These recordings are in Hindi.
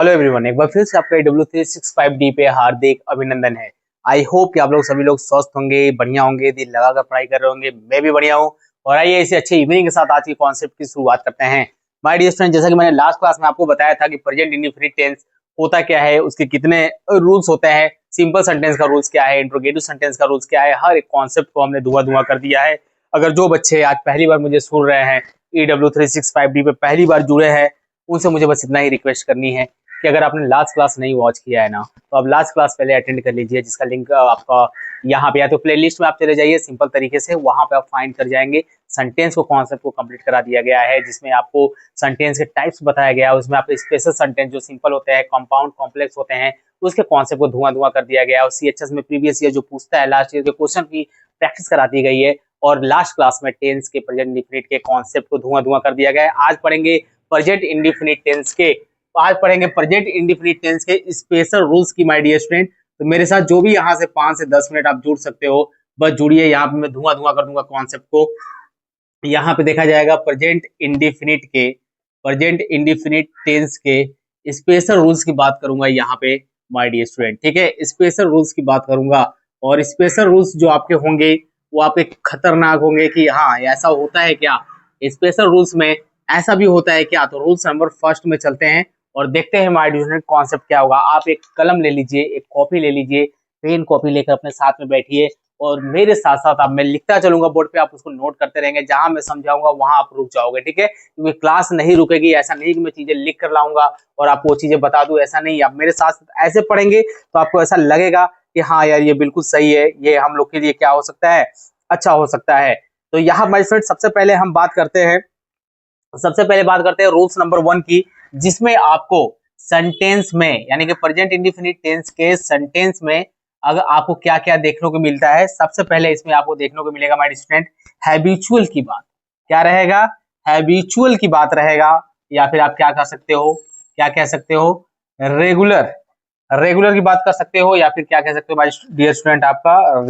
हेलो एवरीवन, एक बार फिर से आपका W365D पे हार्दिक अभिनंदन है। आई होप कि आप लोग सभी लोग स्वस्थ होंगे, बढ़िया होंगे, दिल लगाकर पढ़ाई कर रहे होंगे। मैं भी बढ़िया हूँ। और आइए इसे अच्छे इवनिंग के साथ आज के कॉन्सेप्ट की शुरुआत करते हैं। माय डियर स्टूडेंट, जैसा कि मैंने लास्ट क्लास में आपको बताया था कि प्रेजेंट इंडेफिनिट टेंस होता क्या है, उसके कितने रूल्स होते हैं, सिंपल सेंटेंस का रूल्स क्या है, इंट्रोगेटिव सेंटेंस का रूल्स क्या है, हर एक कॉन्सेप्ट को हमने धुआं धुआं कर दिया है। अगर जो बच्चे आज पहली बार मुझे सुन रहे हैं, EW365D पे पहली बार जुड़े हैं, उनसे मुझे बस इतना ही रिक्वेस्ट करनी है कि अगर आपने लास्ट क्लास नहीं वॉच किया है ना, तो आप लास्ट क्लास पहले अटेंड कर लीजिए, जिसका लिंक आपका यहाँ पे या तो प्लेलिस्ट में आप चले जाइए, सिंपल तरीके से वहां पे आप फाइंड कर जाएंगे। सेंटेंस को कॉन्सेप्ट को कंप्लीट करा दिया गया है, जिसमें आपको सेंटेंस के टाइप्स बताया गया है। उसमें आपको स्पेशल सेंटेंस जो सिंपल होते हैं, कंपाउंड कॉम्प्लेक्स होते हैं, उसके कॉन्सेप्ट को धुआं धुआं कर दिया गया है। और CHS में प्रीवियस ईयर जो पूछता है, लास्ट ईयर के क्वेश्चन की प्रैक्टिस करा दी गई है। और लास्ट क्लास में टेंस के प्रेजेंट इंडेफिनिट के कॉन्सेप्ट को धुआं धुआं कर दिया गया है। आज पढ़ेंगे प्रेजेंट इंडेफिनिट टेंस के प्रेजेंट इंडेफिनिट टेंस के स्पेशल रूल्स की माय डियर स्टूडेंट। तो मेरे साथ जो भी यहाँ से 5 से 10 मिनट आप जुड़ सकते हो, बस जुड़िए। यहाँ पे मैं धुआं धुआं कर दूंगा कॉन्सेप्ट को। यहाँ पे देखा जाएगा प्रेजेंट इंडेफिनिट टेंस के स्पेशल रूल्स की बात करूंगा यहाँ पे माय डियर स्टूडेंट। ठीक है, स्पेशल रूल्स की बात करूंगा। और स्पेशल रूल्स जो आपके होंगे वो आपके खतरनाक होंगे कि हाँ ऐसा होता है क्या, स्पेशल रूल्स में ऐसा भी होता है क्या। तो रूल्स नंबर फर्स्ट में चलते हैं और देखते हैं माय डियर स्टूडेंट कॉन्सेप्ट क्या होगा। आप एक कलम ले लीजिए, एक कॉपी ले लीजिए, पेन कॉपी लेकर अपने साथ में बैठिए और मेरे साथ साथ आप, मैं लिखता चलूंगा बोर्ड पे, आप उसको नोट करते रहेंगे। जहां मैं समझाऊंगा वहां आप रुक जाओगे। ठीक है, क्योंकि क्लास नहीं रुकेगी। ऐसा नहीं कि मैं चीजें लिख कर लाऊंगा और आपको वो चीजें बता दूं, ऐसा नहीं। आप मेरे साथ ऐसे पढ़ेंगे तो आपको ऐसा लगेगा कि हाँ यार ये बिल्कुल सही है, ये हम लोग के लिए क्या हो सकता है, अच्छा हो सकता है। तो यहाँ माय फ्रेंड सबसे पहले बात करते हैं रूल्स नंबर 1 की, जिसमें आपको सेंटेंस में यानी कि प्रेजेंट इंडेफिनिट टेंस के सेंटेंस में अगर आपको क्या क्या देखने को मिलता है। सबसे पहले इसमें आपको देखने को मिलेगा माय स्टूडेंट हैबिचुअल की बात। क्या रहेगा? हैबिचुअल की बात रहेगा। या फिर आप क्या कर सकते हो, क्या कह सकते हो, रेगुलर रेगुलर की बात कर सकते हो। या फिर क्या कह सकते हो माय डियर स्टूडेंट, आपका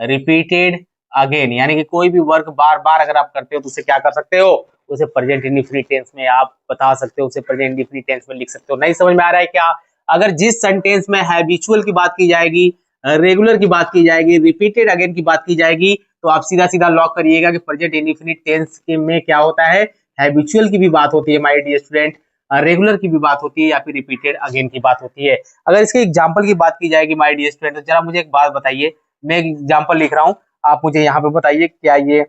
रिपीटेड अगेन, यानी कि कोई भी वर्क बार बार अगर आप करते हो तो उसे क्या कर सकते हो, उसे प्रेजेंट इंडेफिनिट टेंस में आप बता सकते हो, उसे प्रेजेंट इंडेफिनिट टेंस में लिख सकते हो। नहीं समझ में आ रहा है क्या? अगर जिस सेंटेंस में हैबिचुअल की बात की जाएगी, रेगुलर की बात की जाएगी, रिपीटेड अगेन की बात की जाएगी, तो आप सीधा सीधा लॉक करिएगा कि प्रेजेंट इंडेफिनिट टेंस के में क्या होता है, हैबिचुअल की भी बात होती है माय डियर स्टूडेंट, रेगुलर की भी बात होती है, या फिर रिपीटेड अगेन की बात होती है। अगर इसके एग्जाम्पल की बात की जाएगी माय डियर स्टूडेंट, तो जरा मुझे एक बात बताइए। मैं एक एग्जाम्पल लिख रहा हूँ, आप मुझे यहाँ पे बताइए क्या ये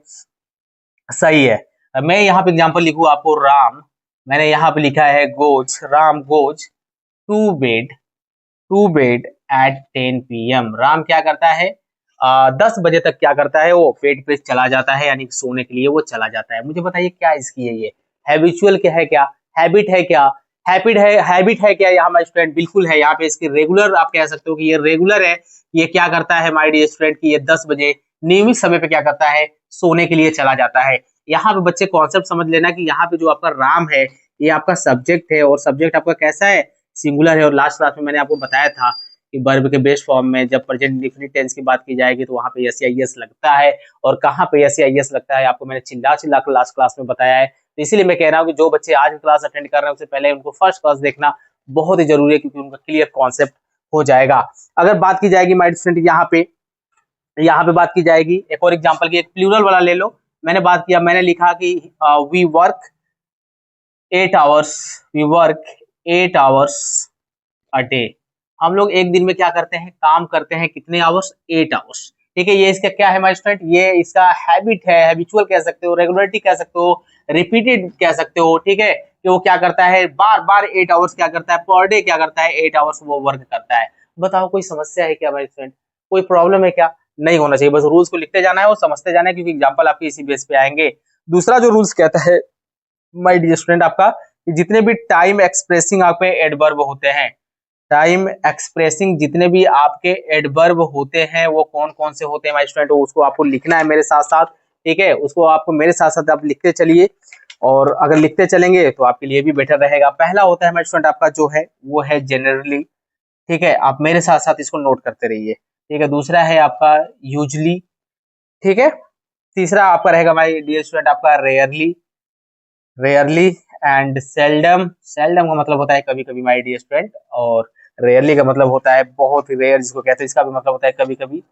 सही है। मैं यहाँ पे एग्जांपल लिखूँ आपको, राम, मैंने यहाँ पे लिखा है goes, Ram goes to bed at 10 PM। Ram क्या करता है, 10 बजे तक क्या करता है, वो बेड पे चला जाता है, यानी सोने के लिए वो चला जाता है। मुझे बताइए क्या इसकी है, ये हैबिचुअल क्या है, क्या हैबिट है, क्या हैबिट है क्या? यहाँ माय स्टूडेंट बिल्कुल है। यहाँ पे इसकी रेगुलर आप कह सकते हो कि ये रेगुलर है। ये क्या करता है माय डियर स्टूडेंट की ये 10 बजे नियमित समय पे क्या करता है, सोने के लिए चला जाता है। यहाँ पे बच्चे कॉन्सेप्ट समझ लेना कि यहाँ पे जो आपका राम है ये आपका सब्जेक्ट है, और सब्जेक्ट आपका कैसा है, सिंगुलर है। और लास्ट क्लास में मैंने आपको बताया था कि वर्ब के बेस्ट फॉर्म में जब प्रेजेंट इंडेफिनिट टेंस की बात की जाएगी तो वहां पे यस या यस लगता है। और कहाँ पे यस या यस लगता है आपको मैंने चिल्ला चिल्ला कर लास्ट क्लास में बताया है। तो इसीलिए मैं कह रहा हूँ कि जो बच्चे आज क्लास अटेंड कर रहे हैं उससे पहले उनको फर्स्ट क्लास देखना बहुत ही जरूरी है, क्योंकि उनका क्लियर कॉन्सेप्ट हो जाएगा। अगर बात की जाएगी माय स्टूडेंट यहाँ पे बात की जाएगी, एक और एग्जांपल की, एक प्लूरल वाला ले लो। मैंने लिखा कि we work 8 hours a day. हम लोग एक दिन में क्या करते हैं, काम करते हैं कितने आवर्स, 8 आवर्स। ठीक है, ये इसका क्या है माय स्टूडेंट, ये इसका हैबिट है, हैबिचुअल कह सकते हो, रेगुलरिटी कह सकते हो, रिपीटेड कह सकते हो। ठीक है, कि वो क्या करता है, बार बार 8 आवर्स क्या करता है, पर डे क्या करता है, 8 आवर्स वो वर्क करता है। बताओ कोई समस्या है क्या माय स्टूडेंट, कोई प्रॉब्लम है क्या? नहीं होना चाहिए, बस रूल्स को लिखते जाना है और समझते जाना है, क्योंकि एग्जाम्पल आपके इसी बेस पे आएंगे। दूसरा जो रूल्स कहता है माय डियर स्टूडेंट आपका, कि जितने भी टाइम एक्सप्रेसिंग आपके एडवर्ब होते हैं, टाइम एक्सप्रेसिंग जितने भी आपके एडवर्ब होते हैं वो कौन कौन से होते हैं माय स्टूडेंट, उसको आपको लिखना है मेरे साथ साथ। ठीक है, उसको आपको मेरे साथ साथ आप लिखते चलिए, और अगर लिखते चलेंगे तो आपके लिए भी बेटर रहेगा। पहला होता है माय स्टूडेंट आपका जो है वो है जनरली। ठीक है, आप मेरे साथ साथ इसको नोट करते रहिए। ठीक है, दूसरा है आपका यूजली। ठीक है, तीसरा आपका रहेगा माय डियर स्टूडेंट आपका रेयरली, एंड सेल्डम, सेल्डम का मतलब होता है कभी कभी माय डियर स्टूडेंट, और रेयरली का मतलब होता है बहुत ही रेयर जिसको कहते हैं, इसका भी मतलब होता है कभी कभी।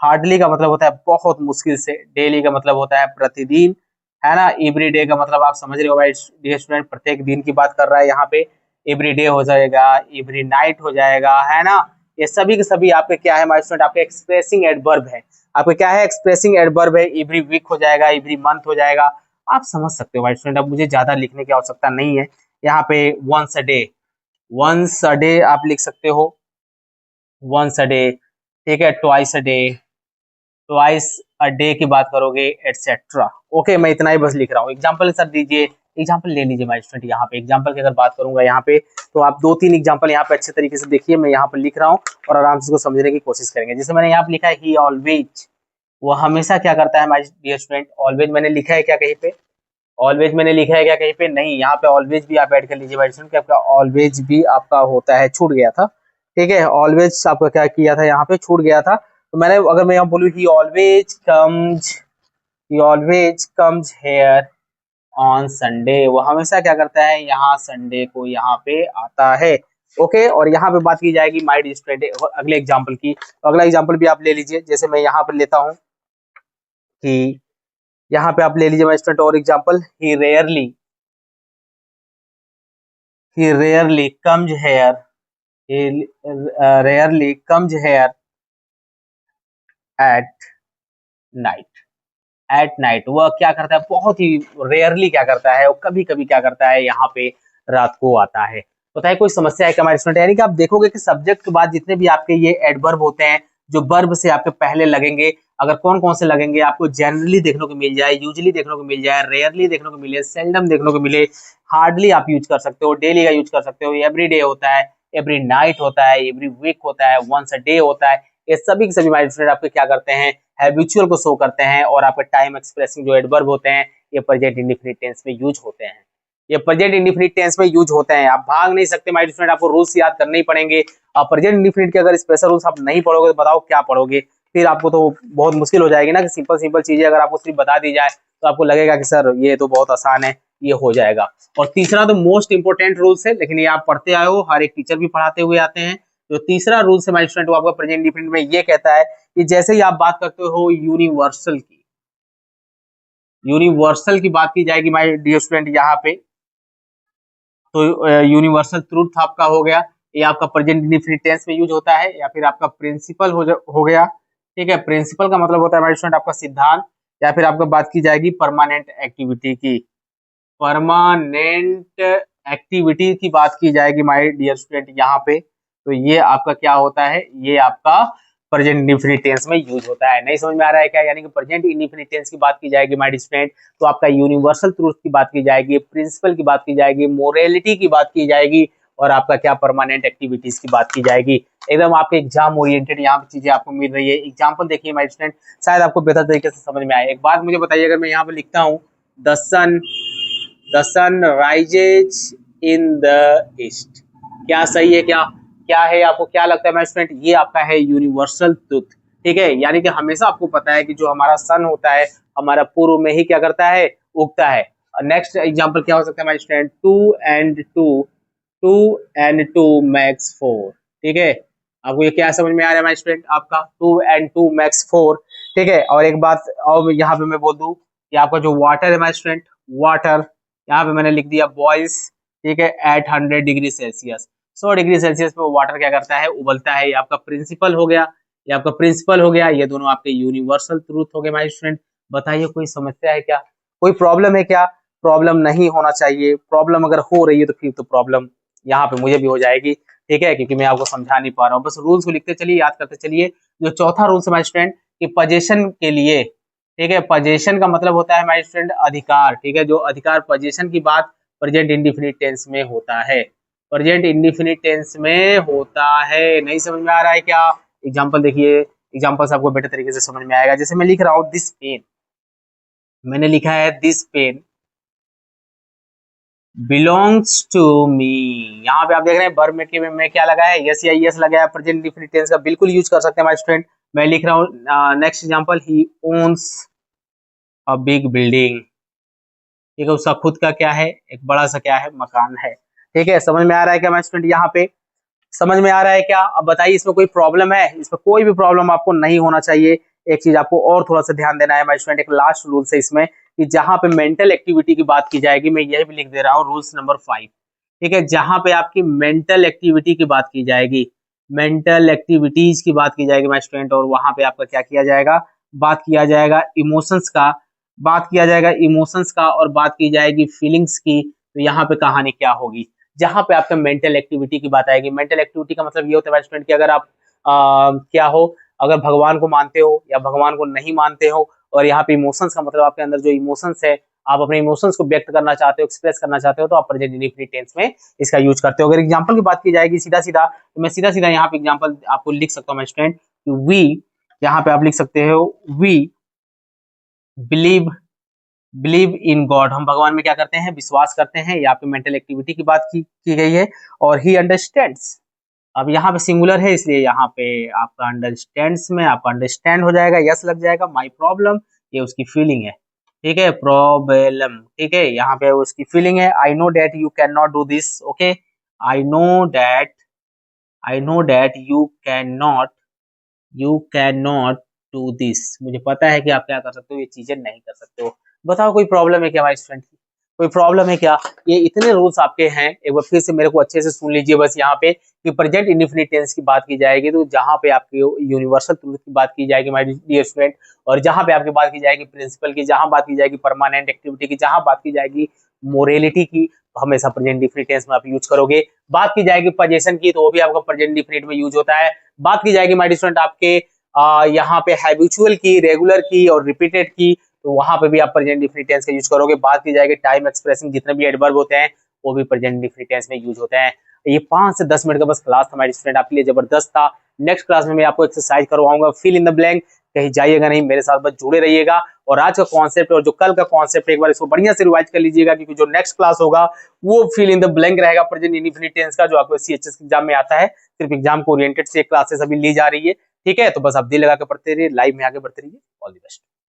हार्डली का मतलब होता है बहुत मुश्किल से। डेली का मतलब होता है प्रतिदिन, है ना। एवरी डे का मतलब आप समझ रहे हो भाई डियर स्टूडेंट, प्रत्येक दिन की बात कर रहा है यहाँ पे। एवरी डे हो जाएगा, एवरी नाइट हो जाएगा, है ना। ये सभी के सभी आपके क्या है माय स्टूडेंट, आपके एक्सप्रेसिंग एडवर्ब है। आपके क्या है, एक्सप्रेसिंग एडवर्ब है। एवरी वीक हो जाएगा, एवरी मंथ हो जाएगा। आप समझ सकते हो भाई स्टूडेंट, अब मुझे ज्यादा लिखने की आवश्यकता नहीं है। यहाँ पे once a day, once a day आप लिख सकते हो, वंस अ डे, ठीक है। Twice a day, twice a day की बात करोगे, एटसेट्रा। ओके, मैं इतना ही बस लिख रहा हूँ। एग्जाम्पल सर दीजिए, एग्जाम्पल ले लीजिए माय स्टूडेंट। यहाँ पे एग्जाम्पल की अगर बात करूंगा यहाँ पे, तो आप 2-3 एग्जाम्पल यहाँ पे अच्छे तरीके से देखिए, मैं यहाँ पर लिख रहा हूँ और आराम से उसको समझने की कोशिश करेंगे। जैसे मैंने यहाँ पे लिखा है ही ऑलवेज, वो हमेशा क्या करता है माय डियर स्टूडेंट। ऑलवेज मैंने लिखा है क्या कहीं पे, ऑलवेज मैंने लिखा है क्या कहीं पे, नहीं। यहाँ पे ऑलवेज भी आप ऐड कर लीजिए भाई स्टूडेंट, कि आपका ऑलवेज भी आपका होता है, छूट गया था, ठीक है। ऑलवेज आपका क्या किया था, यहाँ पे छूट गया था। तो मैंने अगर मैं यहाँ बोलूँ ही always comes here on Sunday, वो हमेशा क्या करता है, यहाँ संडे को यहाँ पे आता है। ओके, और यहाँ पे बात की जाएगी माय डियर स्टूडेंट अगले एग्जाम्पल की। तो अगला एग्जाम्पल भी आप ले लीजिए, जैसे मैं यहाँ पर लेता हूँ कि यहाँ पे आप ले लीजिए माय स्टूडेंट और example, he rarely comes here, he rarely comes here at night, at night. वह क्या करता है, बहुत ही रेयरली क्या करता है, और कभी कभी क्या करता है, यहाँ पे रात को आता है। बताइए कोई समस्या है क्या हमारे स्टूडेंट। यानी कि आप देखोगे कि सब्जेक्ट के बाद जितने भी आपके ये एडवर्ब होते हैं, जो वर्ब से आपके पहले लगेंगे, अगर कौन कौन से लगेंगे आपको जनरली देखने को मिल जाए, यूजली देखने को मिल जाए, रेयरली देखने को मिले, सेल्डम देखने को मिले, हार्डली आप यूज कर सकते हो, डेली का यूज कर सकते हो, एवरी डे होता है, एवरी नाइट होता है, एवरी वीक होता है, वंस अ डे होता है। ये सभी के सभी हमारे स्टूडेंट आपके क्या करते हैं, हैबिचुअल को शो करते हैं, और आपके टाइम एक्सप्रेसिंग जो एडवर्ब होते हैं, ये प्रेजेंट इंडेफिनिट टेंस में यूज होते हैं। ये प्रेजेंट इंडेफिनिट टेंस में यूज होते हैं। आप भाग नहीं सकते माय स्टूडेंट, आपको रूल्स याद करने ही पड़ेंगे। आप प्रेजेंट इंडेफिनिट के अगर स्पेशल रूल्स आप नहीं पढ़ोगे तो बताओ क्या पढ़ोगे, फिर आपको तो बहुत मुश्किल हो जाएगी ना, कि सिंपल सिंपल चीजें अगर आपको सिर्फ बता दी जाए तो आपको लगेगा कि सर ये तो बहुत आसान है, ये हो जाएगा। और तीसरा तो मोस्ट इंपोर्टेंट रूल्स है, लेकिन ये आप पढ़ते आए हो, हर एक टीचर भी पढ़ाते हुए आते हैं। जो तीसरा रूल्स है माय स्टूडेंट, वो आपका प्रेजेंट इंडेफिनिट में ये कहता है कि जैसे ही आप बात करते हो यूनिवर्सल की, यूनिवर्सल की बात की जाएगी माय डियर स्टूडेंट यहाँ पे, तो यूनिवर्सल ट्रूथ आपका हो गया, ये आपका प्रेजेंट इंडेफिनिट टेंस में यूज होता है। या फिर आपका प्रिंसिपल हो गया, ठीक है। प्रिंसिपल का मतलब होता है माय स्टूडेंट आपका सिद्धांत। या फिर आपका बात की जाएगी परमानेंट एक्टिविटी की, परमानेंट एक्टिविटी की बात की जाएगी माय डियर स्टूडेंट यहाँ पे, तो ये आपका क्या होता है, ये आपका प्रेजेंट इंडेफिनिट टेंस में यूज होता है। नहीं समझ में आ रहा है क्या, यानी कि प्रेजेंट इंडेफिनिट टेंस की बात की जाएगी माय डियर स्टूडेंट, तो आपका यूनिवर्सल ट्रूथ की बात की जाएगी, प्रिंसिपल की बात की जाएगी, मोरालिटी की बात की जाएगी, और आपका क्या परमानेंट एक्टिविटीज की बात की जाएगी। एकदम आपके एग्जाम ओरिएंटेड यहाँ पे चीजें आपको मिल रही है। एग्जाम्पल देखिए माय स्टूडेंट, शायद आपको बेहतर तरीके से समझ में आए। एक बात मुझे बताइए, अगर मैं यहाँ पे लिखता हूँ the sun rises in the east, क्या सही है क्या, क्या है, आपको क्या लगता है माय स्टूडेंट, ये आपका है यूनिवर्सल ट्रुथ, ठीक है। यानी कि हमेशा आपको पता है कि जो हमारा सन होता है, हमारा पूर्व में ही क्या करता है, उगता है। नेक्स्ट एग्जांपल क्या हो सकता है my student, two and two makes 4, ठीक है। आपको ये क्या समझ में आ रहा है माय स्टूडेंट, आपका 2 एंड 2 मैक्स 4, ठीक है। और एक बात और यहाँ पे मैं बोल दूं कि आपका जो वाटर है माय स्टूडेंट, वाटर, यहाँ पे मैंने लिख दिया बॉयज, ठीक है, at 100 degree Celsius, 100 degree Celsius पे वाटर क्या करता है, उबलता है। ये आपका प्रिंसिपल हो गया, ये आपका प्रिंसिपल हो गया, ये दोनों आपके यूनिवर्सल ट्रूथ हो गए माय स्टूडेंट। बताइए कोई समस्या है क्या, कोई प्रॉब्लम है क्या, प्रॉब्लम नहीं होना चाहिए। प्रॉब्लम अगर हो रही है तो फिर तो प्रॉब्लम यहाँ पे मुझे भी हो जाएगी, ठीक है, क्योंकि मैं आपको समझा नहीं पा रहा हूँ। बस रूल्स को लिखते चलिए, याद करते चलिए। जो चौथा रूल्स है माय स्टूडेंट, कि पोजीशन के लिए, ठीक है, पोजीशन का मतलब होता है माय स्टूडेंट अधिकार, ठीक है। जो अधिकार, पोजीशन की बात प्रेजेंट इंडेफिनिट टेंस में होता है, प्रेजेंट इंडेफिनिट टेंस में होता है। नहीं समझ में आ रहा है क्या, एग्जांपल देखिए, एग्जांपल से आपको बेटर तरीके से समझ में आएगा। जैसे मैं लिख रहा हूँ दिस पेन, मैंने लिखा है this pen belongs to me, यहाँ पे आप देख रहे हैं वर्ब में क्या लगा है, यस या यस लगा है, प्रेजेंट इंडेफिनिट टेंस का बिल्कुल यूज कर सकते हैं माय स्टूडेंट। मैं लिख रहा हूँ next example, he owns a big building, ठीक है, उसका खुद का क्या है, एक बड़ा सा क्या है, मकान है। ठीक है, समझ में आ रहा है क्या मैं स्टूडेंट, यहाँ पे समझ में आ रहा है क्या? अब बताइए इसमें कोई प्रॉब्लम है? इसमें कोई भी प्रॉब्लम आपको नहीं होना चाहिए। एक चीज आपको और थोड़ा सा ध्यान देना है माय स्टूडेंट, एक लास्ट रूल है इसमें, कि जहां पे मेंटल एक्टिविटी की बात की जाएगी, मैं यही भी लिख दे रहा हूँ, रूल्स नंबर 5। ठीक है, जहां पे आपकी मेंटल एक्टिविटी की बात की जाएगी, मेंटल एक्टिविटीज की बात की जाएगी माय स्टूडेंट, और वहां पे आपका क्या किया जाएगा, बात किया जाएगा इमोशंस का, बात किया जाएगा इमोशंस का, और बात की जाएगी फीलिंग्स की। तो यहाँ पे कहानी क्या होगी, जहां पे आपका मेंटल एक्टिविटी की बात आएगी। मेंटल एक्टिविटी का मतलब ये होता है स्टूडेंट कि अगर आप क्या हो, अगर भगवान को मानते हो या भगवान को नहीं मानते हो, और यहाँ पे इमोशंस का मतलब आपके अंदर जो इमोशंस है, आप अपने इमोशंस को व्यक्त करना चाहते हो, एक्सप्रेस करना चाहते हो, तो आप प्रेजेंट इंडेफिनिट टेंस में इसका यूज करते हो। अगर एग्जांपल की बात की जाएगी सीधा सीधा, तो मैं सीधा सीधा यहाँ पे एग्जांपल आपको लिख सकता हूँ स्टूडेंट, वी, यहाँ पे आप लिख सकते हो we believe, believe in God, हम भगवान में क्या करते हैं, विश्वास करते हैं। यहाँ पे मेंटल एक्टिविटी की बात की गई है। और ही अंडरस्टैंड्स, अब यहाँ पे सिंगुलर है, इसलिए यहाँ पे आपका अंडरस्टैंड्स में आपका अंडरस्टैंड हो जाएगा, यस लग जाएगा। माई प्रॉब्लम, ये उसकी फीलिंग है। ठीक है, प्रॉब्लम, ठीक है, यहाँ पे उसकी फीलिंग है। I know that you can not do this, okay, I know that, I know that you can not do this, मुझे पता है कि आप क्या कर सकते हो, ये चीजें नहीं कर सकते हो। बताओ कोई प्रॉब्लम है क्या हमारे स्टूडेंट की, कोई प्रॉब्लम है क्या? ये इतने रूल्स आपके हैं, एक बार फिर से मेरे को अच्छे से सुन लीजिए बस। यहाँ पे कि प्रेजेंट इंडेफिनिट टेंस की बात की जाएगी, तो जहां पे आपकी यूनिवर्सल ट्रूथ की बात की जाएगी माय डियर स्टूडेंट, और जहां पे आपकी बात की जाएगी प्रिंसिपल की, जहां बात की जाएगी परमानेंट एक्टिविटी की, जहां बात की जाएगी मोरेलिटी की, तो हमेशा प्रेजेंट इंडेफिनिट टेंस में आप यूज करोगे। बात की जाएगी पोजीशन की, तो वो भी आपका प्रेजेंट इंडेफिनिट में यूज होता है। बात की जाएगी माय डियर स्टूडेंट आपके यहाँ पे हैबिचुअल की, रेगुलर की और रिपीटेड की, तो वहां पे भी आप प्रेजेंट इंडेफिनिट टेंस का यूज करोगे। बात की जाएगी टाइम एक्सप्रेसिंग, जितने भी एडवर्ब होते हैं वो भी प्रेजेंट इंडेफिनिट टेंस में यूज होते हैं। ये 5 से 10 मिनट का बस क्लास था हमारे स्टूडेंट, आपके लिए जबरदस्त था। नेक्स्ट क्लास में मैं आपको एक्सरसाइज करवाऊंगा, फिल इन द ब्लैंक। कहीं जाइएगा नहीं, मेरे साथ बस जुड़े रहिएगा। और आज का कॉन्सेप्ट और जो कल का कॉन्सेप्ट, एक बार इसको बढ़िया से रिवाइज कर लीजिएगा, क्योंकि जो नेक्स्ट क्लास होगा वो फिल इन द ब्लैंक रहेगा प्रेजेंट इंडेफिनिट टेंस का, जो आपको सीएचएस एग्जाम में आता है। सिर्फ एग्जाम को ओरिएंटेड से क्लासेस अभी ली जा रही है। ठीक है, तो बस आप दिल लगा के पढ़ते रहिए, लाइव में आगे बढ़ते रहिए। All the best.